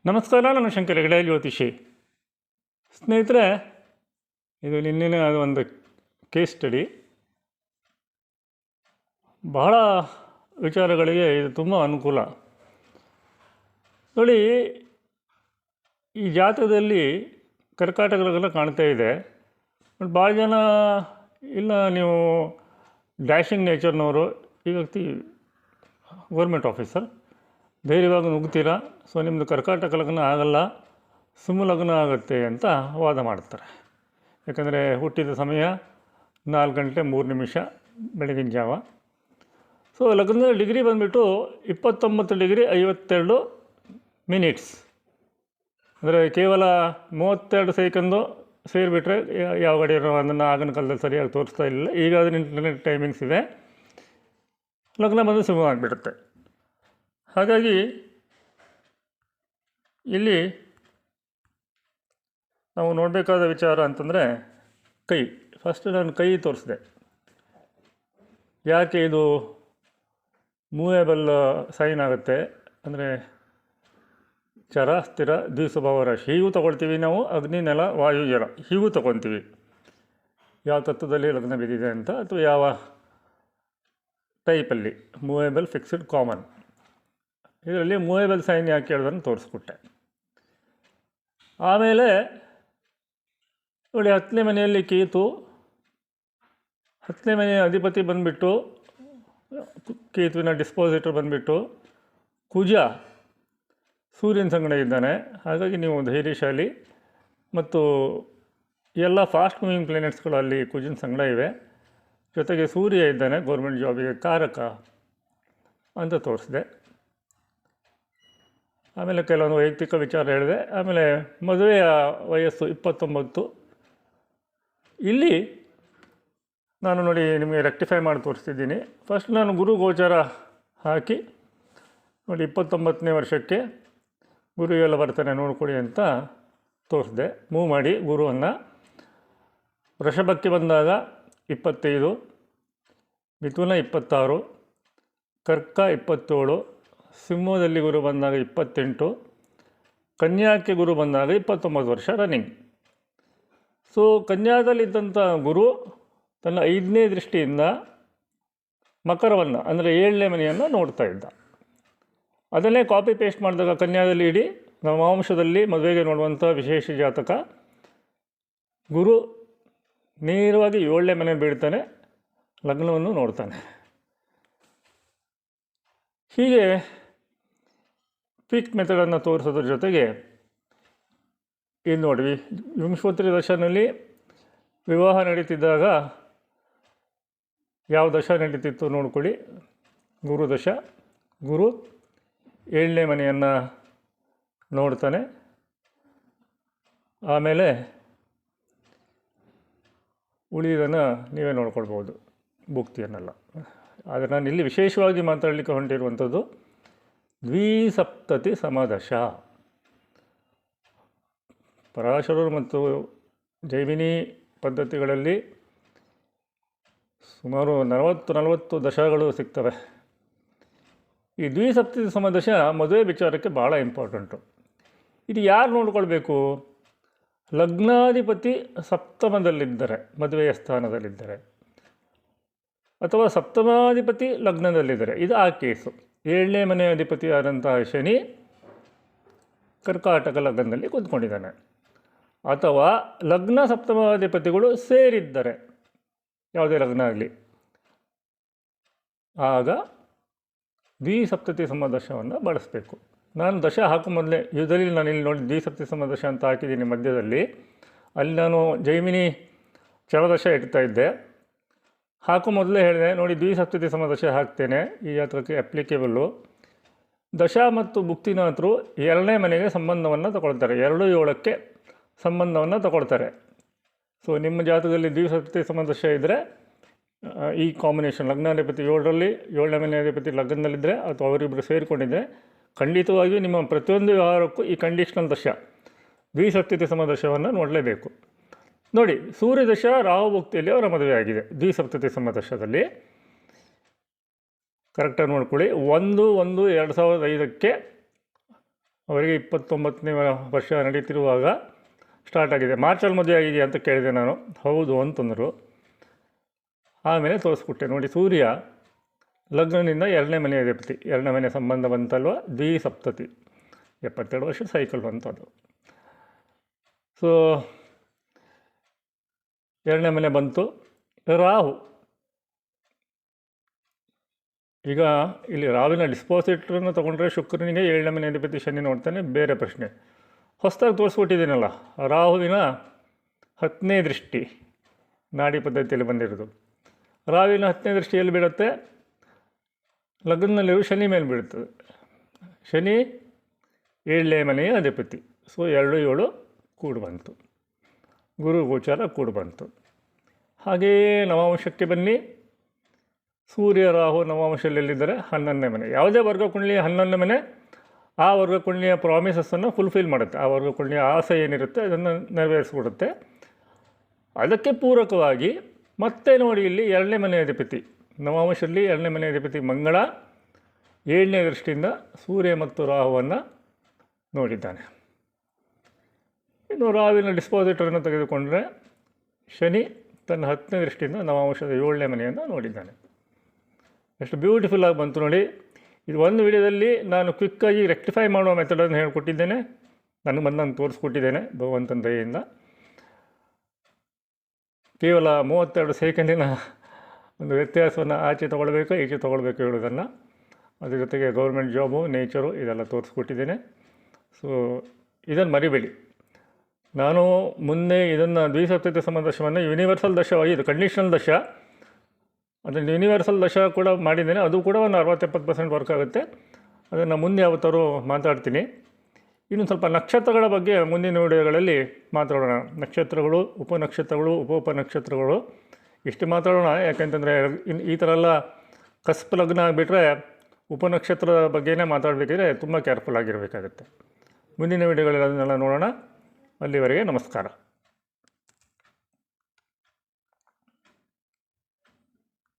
ನಮಸ್ಕಾರ, ನಾನು ಶಂಕರ್ ಹೆಗಡೆ, ಜ್ಯೋತಿಷಿ. ಸ್ನೇಹಿತರೆ, ಇದು ನಿನ್ನೆ ಒಂದು ಕೇಸ್ ಸ್ಟಡಿ. ಬಹಳ ವಿಚಾರಗಳಿಗೆ ಇದು ತುಂಬ ಅನುಕೂಲ. ನೋಡಿ, ಈ ಜಾತಕದಲ್ಲಿ ಕರ್ಕಾಟಕಗಳೆಲ್ಲ ಕಾಣ್ತಾ ಇದೆ. ಬಟ್ ಭಾಳ ಜನ ಇಲ್ಲ, ನೀವು ಡ್ಯಾಶಿಂಗ್ ನೇಚರ್ನವರು, ಈ ವ್ಯಕ್ತಿ ಗೌರ್ಮೆಂಟ್ ಆಫೀಸರ್, ಧೈರ್ಯವಾಗಿ ನುಗ್ತೀರಾ, ಸೊ ನಿಮ್ಮದು ಕರ್ಕಾಟಕ ಲಗ್ನ ಆಗಲ್ಲ, ಸಿಂಹ ಲಗ್ನ ಆಗುತ್ತೆ ಅಂತ ವಾದ ಮಾಡ್ತಾರೆ. ಯಾಕಂದರೆ ಹುಟ್ಟಿದ ಸಮಯ 4 ಗಂಟೆ 3 ನಿಮಿಷ ಬೆಳಗಿನ ಜಾವ. ಸೊ ಲಗ್ನದ ಡಿಗ್ರಿ ಬಂದುಬಿಟ್ಟು 29 ಡಿಗ್ರಿ 52 ಮಿನಿಟ್ಸ್, ಅಂದರೆ ಕೇವಲ 32 ಸೆಕೆಂಡು ಸೇರಿಬಿಟ್ರೆ ಯಾವ ಗಡಿ ಅದನ್ನು ಆಗಿನ ಕಾಲದಲ್ಲಿ ಸರಿಯಾಗಿ ತೋರಿಸ್ತಾ ಇಲ್ಲ. ಈಗ ಅದನ್ನ ಇಂಟರ್ನೆಟ್ ಟೈಮಿಂಗ್ಸ್ ಇದೆ, ಲಗ್ನ ಬಂದು ಸಿಂಹ ಆಗಿಬಿಡುತ್ತೆ. ಹಾಗಾಗಿ ಇಲ್ಲಿ ನಾವು ನೋಡಬೇಕಾದ ವಿಚಾರ ಅಂತಂದರೆ ಕೈ. ಫಸ್ಟ್ ನಾನು ಕೈ ತೋರಿಸಿದೆ. ಯಾಕೆ ಇದು ಮೂವೇಬಲ್ ಸೈನ್ ಆಗುತ್ತೆ ಅಂದರೆ ಚರ, ಸ್ಥಿರ, ದ್ವಿಸ್ವಭಾವ ರಾಶಿ ಹೀಗೂ ತೊಗೊಳ್ತೀವಿ ನಾವು. ಅಗ್ನಿ, ನೆಲ, ವಾಯು, ಜಲ ಹೀಗೂ ತೊಗೊತೀವಿ, ಯಾವ ತತ್ವದಲ್ಲಿ ಲಗ್ನ ಬಿದ್ದಿದೆ ಅಂತ, ಅಥವಾ ಯಾವ ಟೈಪಲ್ಲಿ. Movable, fixed, common. ಇದರಲ್ಲಿ ಮೂವೇಬಲ್ ಸೈನ್ ಯಾಕೆ ಹೇಳೋದನ್ನು ತೋರಿಸ್ಕೊಟ್ಟೆ. ಆಮೇಲೆ ನೋಡಿ, 10ನೇ ಮನೆಯಲ್ಲಿ ಕೇತು, 10ನೇ ಮನೆಯ ಅಧಿಪತಿ ಬಂದುಬಿಟ್ಟು ಕೇತುವಿನ ಡಿಸ್ಪೋಸಿಟರ್ ಬಂದುಬಿಟ್ಟು ಕುಜ ಸೂರ್ಯನ ಸಂಗಡ ಇದ್ದಾನೆ. ಹಾಗಾಗಿ ನೀವು ಧೈರ್ಯಶಾಲಿ, ಮತ್ತು ಎಲ್ಲ ಫಾಸ್ಟ್ ಮೂವಿಂಗ್ ಪ್ಲಾನೆಟ್ಸ್ಗಳು ಅಲ್ಲಿ ಕುಜನ ಸಂಗಡ ಇವೆ. ಜೊತೆಗೆ ಸೂರ್ಯ ಇದ್ದಾನೆ, ಗೌರ್ಮೆಂಟ್ ಜಾಬಿಗೆ ಕಾರಕ ಅಂತ ತೋರಿಸಿದೆ. ಆಮೇಲೆ ಕೆಲವೊಂದು ವೈಯಕ್ತಿಕ ವಿಚಾರ ಹೇಳಿದೆ. ಆಮೇಲೆ ಮದುವೆಯ ವಯಸ್ಸು 29. ಇಲ್ಲಿ ನಾನು ನೋಡಿ ನಿಮಗೆ ರೆಕ್ಟಿಫೈ ಮಾಡಿ ತೋರಿಸ್ತಿದ್ದೀನಿ. ಫಸ್ಟ್ ನಾನು ಗುರು ಗೋಚಾರ ಹಾಕಿ ನೋಡಿ 29ನೇ ವರ್ಷಕ್ಕೆ ಗುರು ಎಲ್ಲ ಬರ್ತಾನೆ ನೋಡ್ಕೊಳ್ಳಿ ಅಂತ ತೋರಿಸಿದೆ. ಮೂವ್ ಮಾಡಿ ಗುರುವನ್ನು. ವೃಷಭಕ್ಕೆ ಬಂದಾಗ 25, ಮಿಥುನ 26, ಕರ್ಕ 27, ಸಿಂಹದಲ್ಲಿ ಗುರು ಬಂದಾಗ 28, ಕನ್ಯಾಕ್ಕೆ ಗುರು ಬಂದಾಗ 29 ವರ್ಷ ರನ್ನಿಂಗ್. ಸೊ ಕನ್ಯಾದಲ್ಲಿದ್ದಂಥ ಗುರು ತನ್ನ 5ನೇ ದೃಷ್ಟಿಯಿಂದ ಮಕರವನ್ನು ಅಂದರೆ 7ನೇ ಮನೆಯನ್ನು ನೋಡ್ತಾ ಇದ್ದ. ಅದನ್ನೇ ಕಾಪಿ ಪೇಸ್ಟ್ ಮಾಡಿದಾಗ ಕನ್ಯಾದಲ್ಲಿ ಇಡೀ ನವಾಂಶದಲ್ಲಿ ಮದುವೆಗೆ ನೋಡುವಂಥ ವಿಶೇಷ ಜಾತಕ ಗುರು ನೇರವಾಗಿ 7ನೇ ಮನೆ ಬೀಳ್ತಾನೆ, ಲಗ್ನವನ್ನು ನೋಡ್ತಾನೆ. ಹೀಗೆ ಪೀಕ್ ಮೆಥಡನ್ನು ತೋರಿಸೋದ್ರ ಜೊತೆಗೆ ಇದು ನೋಡಿ, ವಿಂಶೋತ್ತರಿ ದಶನಲ್ಲಿ ವಿವಾಹ ನಡೀತಿದ್ದಾಗ ಯಾವ ದಶ ನಡೀತಿತ್ತು ನೋಡ್ಕೊಳ್ಳಿ. ಗುರು ದಶ. ಗುರು 7ನೇ ಮನೆಯನ್ನು ನೋಡ್ತಾನೆ. ಆಮೇಲೆ ಉಳಿದನ್ನು ನೀವೇ ನೋಡ್ಕೊಳ್ಬೋದು, ಭುಕ್ತಿಯನ್ನೆಲ್ಲ. ಆದರೆ ನಾನು ಇಲ್ಲಿ ವಿಶೇಷವಾಗಿ ಮಾತಾಡಲಿಕ್ಕೆ ಹೊಂಟಿರುವಂಥದ್ದು ದ್ವಿಸಪ್ತತಿ ಸಮದಶ. ಪರಾಶರರು ಮತ್ತು ಜೈಮಿನಿ ಪದ್ಧತಿಗಳಲ್ಲಿ ಸುಮಾರು 40 ದಶಗಳು ಸಿಗ್ತವೆ. ಈ ದ್ವಿಸಪ್ತತಿ ಸಮದಶ ಮದುವೆ ವಿಚಾರಕ್ಕೆ ಭಾಳ ಇಂಪಾರ್ಟೆಂಟು. ಇದು ಯಾರು ನೋಡ್ಕೊಳ್ಬೇಕು? ಲಗ್ನಾಧಿಪತಿ ಸಪ್ತಮದಲ್ಲಿದ್ದರೆ, ಮದುವೆಯ ಸ್ಥಾನದಲ್ಲಿದ್ದರೆ, ಅಥವಾ ಸಪ್ತಮಾಧಿಪತಿ ಲಗ್ನದಲ್ಲಿದ್ದರೆ, ಇದು ಆ ಕೇಸು. 7ನೇ ಮನೆ ಅಧಿಪತಿ ಆದಂತಹ ಶನಿ ಕರ್ಕಾಟಕ ಲಗ್ನದಲ್ಲಿ ಕೂತ್ಕೊಂಡಿದ್ದಾನೆ, ಅಥವಾ ಲಗ್ನ ಸಪ್ತಮಾಧಿಪತಿಗಳು ಸೇರಿದ್ದರೆ, ಯಾವುದೇ ಲಗ್ನ ಆಗಲಿ, ಆಗ ದ್ವಿಸಪ್ತತಿ ಸಮದಶವನ್ನು ಬಳಸಬೇಕು. ನಾನು ದಶ ಹಾಕೋ ಮೊದಲೇ ಯುದ್ಧದಲ್ಲಿ ನಾನು ಇಲ್ಲಿ ನೋಡಿ ದ್ವಿಸಪ್ತತಿ ಸಮದಶ ಅಂತ ಹಾಕಿದ್ದೀನಿ ಮಧ್ಯದಲ್ಲಿ. ಅಲ್ಲಿ ನಾನು ಜೈಮಿನಿ ಚರದಶ ಇಡ್ತಾ ಇದ್ದೆ. ಹಾಕೋ ಮೊದಲೇ ಹೇಳಿದೆ ನೋಡಿ, ದ್ವಿಸಪ್ತತಿ ಸಮದಶ ಹಾಕ್ತೇನೆ, ಈ ಜಾತಕಕ್ಕೆ ಅಪ್ಲಿಕೇಬಲ್ಲು. ದಶ ಮತ್ತು ಭುಕ್ತಿನಾಥರು 2ನೇ ಮನೆಗೆ ಸಂಬಂಧವನ್ನು ತಗೊಳ್ತಾರೆ, 2, 7ಕ್ಕೆ ಸಂಬಂಧವನ್ನು ತಗೊಳ್ತಾರೆ. ಸೊ ನಿಮ್ಮ ಜಾತಕದಲ್ಲಿ ದ್ವಿಸಪ್ತತಿ ಸಮದಶ ಇದ್ದರೆ ಈ ಕಾಂಬಿನೇಷನ್, ಲಗ್ನಾಧಿಪತಿ 7ರಲ್ಲಿ 7ನೇ ಮನೆ ಅಧಿಪತಿ ಲಗ್ನದಲ್ಲಿದ್ದರೆ ಅಥವಾ ಅವರಿಬ್ಬರು ಸೇರಿಕೊಂಡಿದ್ದರೆ, ಖಂಡಿತವಾಗಿಯೂ ನಿಮ್ಮ ಪ್ರತಿಯೊಂದು ವ್ಯವಹಾರಕ್ಕೂ ಈ ಕಂಡೀಷನಲ್ ದಶ ದ್ವಿಸಪ್ತತಿ ಸಮದಶವನ್ನು ನೋಡಲೇಬೇಕು. ನೋಡಿ, ಸೂರ್ಯದಶ ರಾಹುಭುಕ್ತಿಯಲ್ಲಿ ಅವರ ಮದುವೆ ಆಗಿದೆ ದ್ವಿಸಪ್ತತಿ ಸಮದಶದಲ್ಲಿ. ಕರೆಕ್ಟಾಗಿ ನೋಡ್ಕೊಳ್ಳಿ. 1/1/2005 ಅವರಿಗೆ 29ನೇ ವರ್ಷ ನಡೀತಿರುವಾಗ ಸ್ಟಾರ್ಟ್ ಆಗಿದೆ. ಮಾರ್ಚಲ್ಲಿ ಮದುವೆ ಆಗಿದೆಯಾ ಅಂತ ಕೇಳಿದೆ ನಾನು. ಹೌದು ಅಂತಂದರು. ಆಮೇಲೆ ತೋರಿಸ್ಬಿಟ್ಟೆ, ನೋಡಿ ಸೂರ್ಯ ಲಗ್ನದಿಂದ 2ನೇ ಮನೆ ಅಧಿಪತಿ, 2ನೇ ಮನೆ ಸಂಬಂಧ ಬಂತಲ್ವ, ದ್ವಿಸಪ್ತತಿ, 72 ವರ್ಷ ಸೈಕಲ್ ಬಂತು ಅದು. ಸೊ 2ನೇ ಮನೆ ಬಂತು. ರಾಹು, ಈಗ ಇಲ್ಲಿ ರಾಹುವಿನ ಡಿಸ್ಪೋಸಿಟ್ರನ್ನು ತೊಗೊಂಡ್ರೆ ಶುಕ್ರನಿಗೆ 7ನೇ ಮನೆ ಅಧಿಪತಿ ಶನಿ ನೋಡ್ತಾನೆ, ಬೇರೆ ಪ್ರಶ್ನೆ. ಹೊಸದಾಗಿ ತೋರಿಸ್ಕೊಟ್ಟಿದ್ದೀನಲ್ಲ, ರಾಹುವಿನ 10ನೇ ದೃಷ್ಟಿ ನಾಡಿ ಪದ್ಧತಿಯಲ್ಲಿ ಬಂದಿರೋದು. ರಾಹುವಿನ 10ನೇ ದೃಷ್ಟಿ ಎಲ್ಲಿ ಬೀಳುತ್ತೆ? ಲಗ್ನದಲ್ಲಿರುವ ಶನಿ ಮೇಲೆ ಬೀಳುತ್ತದೆ. ಶನಿ 7ನೇ ಮನೆಯ ಅಧಿಪತಿ. ಸೊ 2, 7 ಕೂಡು ಬಂತು, ಗುರು ಗೋಚಾರ ಕೂಡು ಬಂತು. ಹಾಗೆಯೇ ನವಾಂಶಕ್ಕೆ ಬನ್ನಿ. ಸೂರ್ಯ ರಾಹು ನವಾಂಶದಲ್ಲಿದ್ದರೆ 11ನೇ ಮನೆ. ಯಾವುದೇ ವರ್ಗ ಕುಂಡಲಿಯ 11ನೇ ಮನೆ ಆ ವರ್ಗ ಕುಂಡಲಿಯ ಪ್ರಾಮಿಸಸ್ಸನ್ನು ಫುಲ್ಫಿಲ್ ಮಾಡುತ್ತೆ. ಆ ವರ್ಗ ಕುಂಡಲಿಯ ಆಸೆ ಏನಿರುತ್ತೆ ಅದನ್ನು ನೆರವೇರಿಸ್ಬಿಡುತ್ತೆ. ಅದಕ್ಕೆ ಪೂರಕವಾಗಿ ಮತ್ತೆ ನೋಡಿ, ಇಲ್ಲಿ 2ನೇ ಮನೆ ಅಧಿಪತಿ ನವಾಂಶದಲ್ಲಿ 2ನೇ ಮನೆ ಅಧಿಪತಿ ಮಂಗಳ 7ನೇ ದೃಷ್ಟಿಯಿಂದ ಸೂರ್ಯ ಮತ್ತು ರಾಹುವನ್ನು ನೋಡಿದ್ದಾನೆ. ಇನ್ನು ರಾಹುವಿನ ಡಿಸ್ಪೋಸಿಟರನ್ನು ತೆಗೆದುಕೊಂಡ್ರೆ ಶನಿ ತನ್ನ 10ನೇ ದೃಷ್ಟಿಯಿಂದ ನವಾಂಶದ 7ನೇ ಮನೆಯನ್ನು ನೋಡಿದ್ದಾನೆ. ಎಷ್ಟು ಬ್ಯೂಟಿಫುಲ್ಲಾಗಿ ಬಂತು ನೋಡಿ. ಇದು ಒಂದು ವಿಡಿಯೋದಲ್ಲಿ ನಾನು ಕ್ವಿಕ್ಕಾಗಿ ರೆಕ್ಟಿಫೈ ಮಾಡುವ ಮೆಥಡನ್ನು ಹೇಳಿಕೊಟ್ಟಿದ್ದೇನೆ, ನನಗೆ ಬಂದಂಗೆ ತೋರಿಸ್ಕೊಟ್ಟಿದ್ದೇನೆ ಭಗವಂತನ ದಯೆಯಿಂದ. ಕೇವಲ 32 ಸೆಕೆಂಡಿನ ಒಂದು ವ್ಯತ್ಯಾಸವನ್ನು ಆಚೆ ತೊಗೊಳ್ಬೇಕು ಈಚೆ ತೊಗೊಳ್ಬೇಕು ಹೇಳೋದನ್ನು, ಅದ್ರ ಜೊತೆಗೆ ಗೌರ್ಮೆಂಟ್ ಜಾಬು, ನೇಚರು ಇದೆಲ್ಲ ತೋರಿಸ್ಕೊಟ್ಟಿದ್ದೇನೆ. ಸೊ ಇದನ್ನು ಮರಿಬೇಡಿ. ನಾನು ಮುಂದೆ ಇದನ್ನು ದ್ವಿಸಪ್ತತಿ ಸಂಬಂಧ ದಶವನ್ನು ಯೂನಿವರ್ಸಲ್ ದಶವಾಗಿ, ಇದು ಕಂಡೀಷನಲ್ ದಶ, ಅದನ್ನು ಯೂನಿವರ್ಸಲ್ ದಶ ಕೂಡ ಮಾಡಿದ್ದೇನೆ. ಅದು ಕೂಡ ಒಂದು 60-70% ವರ್ಕ್ ಆಗುತ್ತೆ. ಅದನ್ನು ಮುಂದೆ ಯಾವತ್ತಾರು ಮಾತಾಡ್ತೀನಿ. ಇನ್ನು ಸ್ವಲ್ಪ ನಕ್ಷತ್ರಗಳ ಬಗ್ಗೆ ಮುಂದಿನ ವಿಡಿಯೋಗಳಲ್ಲಿ ಮಾತಾಡೋಣ. ನಕ್ಷತ್ರಗಳು, ಉಪನಕ್ಷತ್ರಗಳು, ಉಪನಕ್ಷತ್ರಗಳು ಇಷ್ಟು ಮಾತಾಡೋಣ. ಯಾಕೆಂತಂದರೆ ಈ ಥರ ಎಲ್ಲ ಕಸ್ಪ್ ಲಗ್ನ ಆಗಿಬಿಟ್ರೆ ಉಪನಕ್ಷತ್ರದ ಬಗ್ಗೆನೇ ಮಾತಾಡಬೇಕಿದ್ರೆ ತುಂಬ ಕೇರ್ಫುಲ್ ಆಗಿರಬೇಕಾಗುತ್ತೆ. ಮುಂದಿನ ವಿಡಿಯೋಗಳಲ್ಲಿ ಅದನ್ನೆಲ್ಲ ನೋಡೋಣ. ಅಲ್ಲಿವರೆಗೆ ನಮಸ್ಕಾರ.